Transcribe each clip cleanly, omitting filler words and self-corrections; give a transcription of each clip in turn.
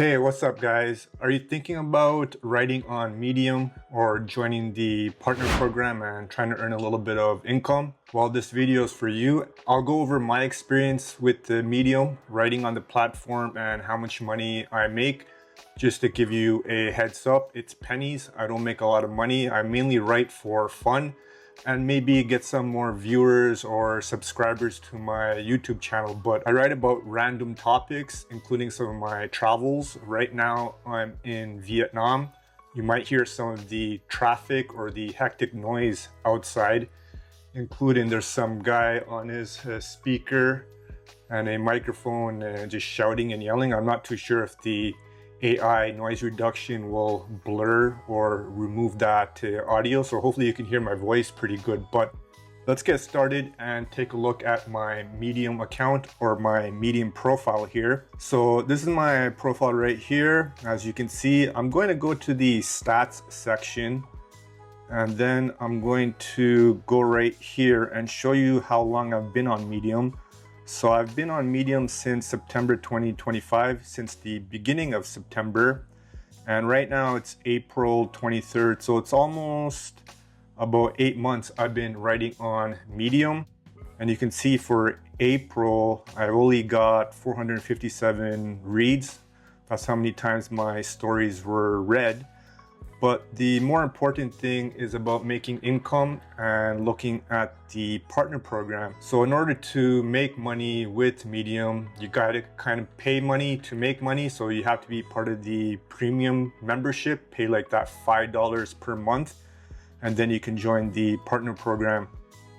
Hey, what's up guys? Are you thinking about writing on Medium or joining the partner program and trying to earn a little bit of income? Well, this video is for you. I'll go over my experience with the Medium, writing on the platform, and how much money I make. Just to give you a heads up, it's pennies. I don't make a lot of money. I mainly write for fun and maybe get some more viewers or subscribers to my YouTube channel. But I write about random topics, including some of my travels. Right now, I'm in Vietnam. You might hear some of the traffic or the hectic noise outside, including there's some guy on his speaker and a microphone just shouting and yelling. I'm not too sure if the AI noise reduction will blur or remove that audio, so hopefully you can hear my voice pretty good. But let's get started and take a look at my Medium account or my Medium profile here. So this is my profile right here. As you can see, I'm going to go to the stats section, and then I'm going to go right here and show you how long I've been on Medium. So I've been on Medium since September 2025, since the beginning of September. And right now it's April 23rd. So it's almost about 8 months I've been writing on Medium. And you can see for April, I only got 457 reads. That's how many times my stories were read. But the more important thing is about making income and looking at the partner program. So in order to make money with Medium, you gotta kind of pay money to make money. So you have to be part of the premium membership, pay like that $5 per month, and then you can join the partner program.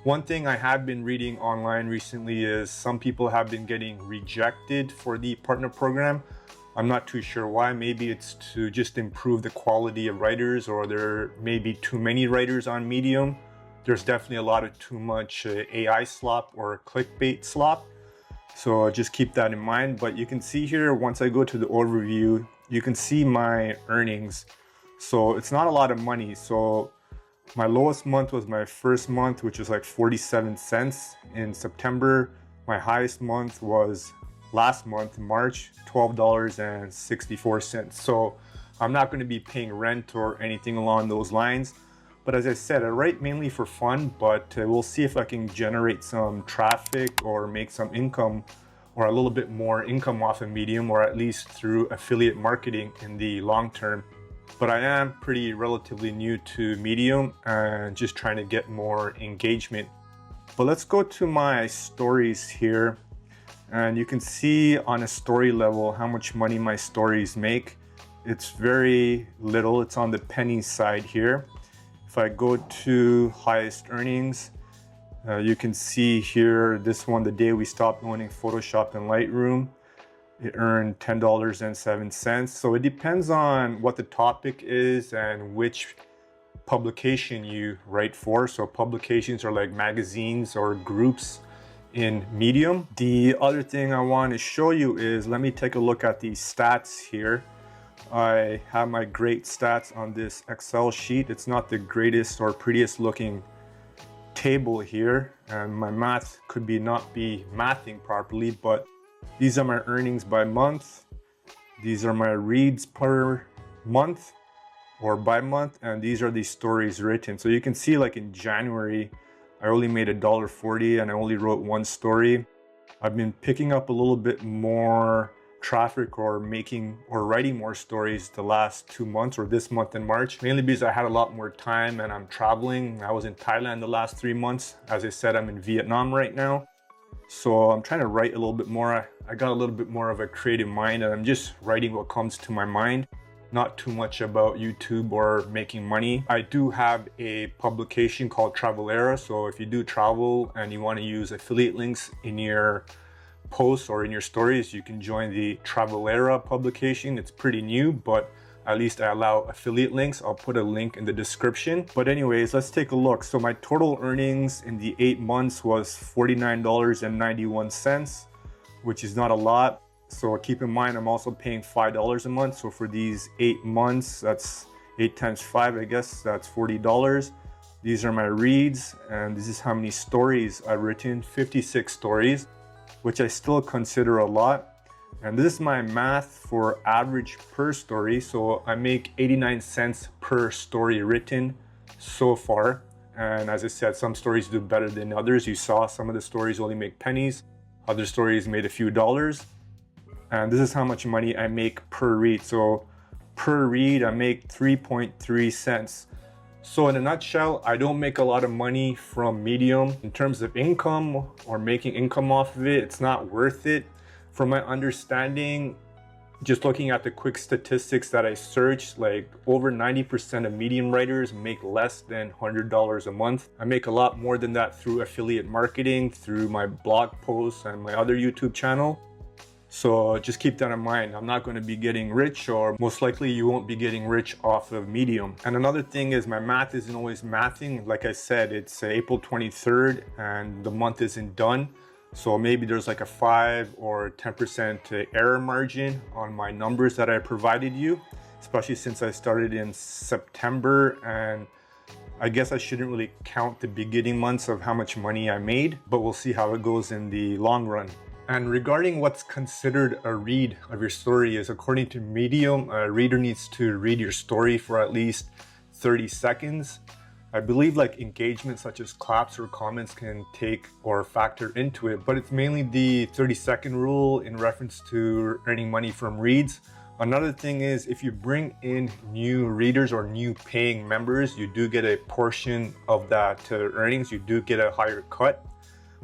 One thing I have been reading online recently is some people have been getting rejected for the partner program. I'm not too sure why. Maybe it's to just improve the quality of writers, or there may be too many writers on Medium. There's definitely a lot of too much AI slop or clickbait slop. So just keep that in mind. But you can see here, once I go to the overview, you can see my earnings. So it's not a lot of money. So my lowest month was my first month, which was like 47 cents in September. My highest month was last month, March, $12.64. So I'm not going to be paying rent or anything along those lines. But as I said, I write mainly for fun, but we'll see if I can generate some traffic or make some income or a little bit more income off of Medium, or at least through affiliate marketing in the long term. But I am pretty relatively new to Medium and just trying to get more engagement. But let's go to my stories here. And you can see on a story level how much money my stories make. It's very little. It's on the penny side here. If I go to highest earnings, you can see here, this one, the day we stopped owning Photoshop and Lightroom, it earned $10.07. So it depends on what the topic is and which publication you write for. So publications are like magazines or groups in Medium. The other thing I want to show you is, let me take a look at the stats here. I have my great stats on this Excel sheet. It's not the greatest or prettiest looking table here, and my math could not be mathing properly, but these are my earnings by month. These are my reads per month or by month, and these are the stories written. So you can see, like in January, I only made $1.40 and I only wrote one story. I've been picking up a little bit more traffic or writing more stories the last 2 months, or this month in March, mainly because I had a lot more time and I'm traveling. I was in Thailand the last 3 months. As I said, I'm in Vietnam right now. So I'm trying to write a little bit more. I got a little bit more of a creative mind, and I'm just writing what comes to my mind. Not too much about YouTube or making money. I do have a publication called Travelera. So if you do travel and you want to use affiliate links in your posts or in your stories, you can join the Travelera publication. It's pretty new, but at least I allow affiliate links. I'll put a link in the description. But anyways, let's take a look. So my total earnings in the 8 months was $49.91, which is not a lot. So keep in mind, I'm also paying $5 a month. So for these 8 months, that's 8 times 5, I guess that's $40. These are my reads, and this is how many stories I've written, 56 stories, which I still consider a lot. And this is my math for average per story. So I make 89 cents per story written so far. And as I said, some stories do better than others. You saw some of the stories only make pennies. Other stories made a few dollars. And this is how much money I make per read. So per read, I make 3.3 cents. So in a nutshell, I don't make a lot of money from Medium. In terms of income or making income off of it, it's not worth it. From my understanding, just looking at the quick statistics that I searched, like over 90% of Medium writers make less than $100 a month. I make a lot more than that through affiliate marketing, through my blog posts and my other YouTube channel. So just keep that in mind. I'm not going to be getting rich, or most likely you won't be getting rich off of Medium. And another thing is my math isn't always mathing. Like I said, it's April 23rd and the month isn't done. So maybe there's like a 5 or 10% error margin on my numbers that I provided you, especially since I started in September. And I guess I shouldn't really count the beginning months of how much money I made, but we'll see how it goes in the long run. And regarding what's considered a read of your story is, according to Medium, a reader needs to read your story for at least 30 seconds. I believe like engagement such as claps or comments can take or factor into it, but it's mainly the 30-second rule in reference to earning money from reads. Another thing is, if you bring in new readers or new paying members, you do get a portion of that earnings. You do get a higher cut.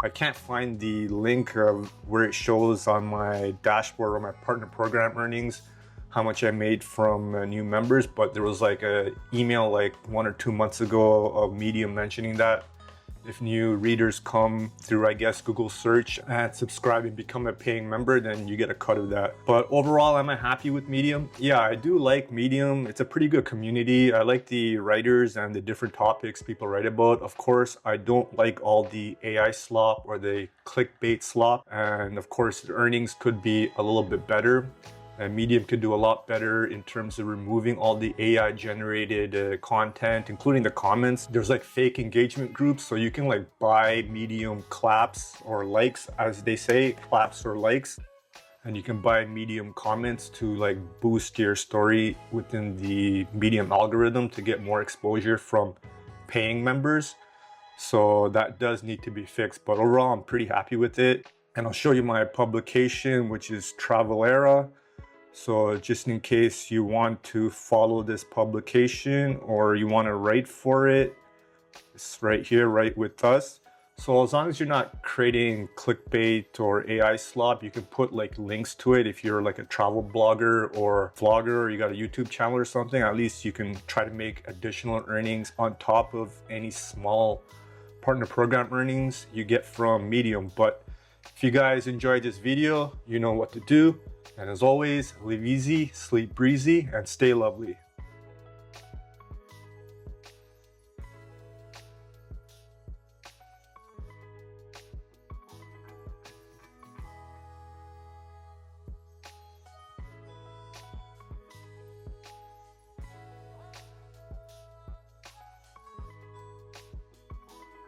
I can't find the link of where it shows on my dashboard or my partner program earnings how much I made from new members, but there was like a email like 1 or 2 months ago of Medium mentioning that if new readers come through, I guess, Google search and subscribe and become a paying member, then you get a cut of that. But overall, am I happy with Medium? Yeah, I do like Medium. It's a pretty good community. I like the writers and the different topics people write about. Of course, I don't like all the AI slop or the clickbait slop. And of course, the earnings could be a little bit better. And Medium could do a lot better in terms of removing all the AI generated content, including the comments. There's like fake engagement groups, so you can like buy Medium claps or likes, as they say, claps or likes. And you can buy Medium comments to like boost your story within the Medium algorithm to get more exposure from paying members. So that does need to be fixed, but overall I'm pretty happy with it. And I'll show you my publication, which is Travelera. So just in case you want to follow this publication or you want to write for it, it's right here, Write With Us. So as long as you're not creating clickbait or AI slop, you can put like links to it. If you're like a travel blogger or vlogger, or you got a YouTube channel or something, at least you can try to make additional earnings on top of any small partner program earnings you get from Medium. But if you guys enjoyed this video, you know what to do. And as always, live easy, sleep breezy, and stay lovely.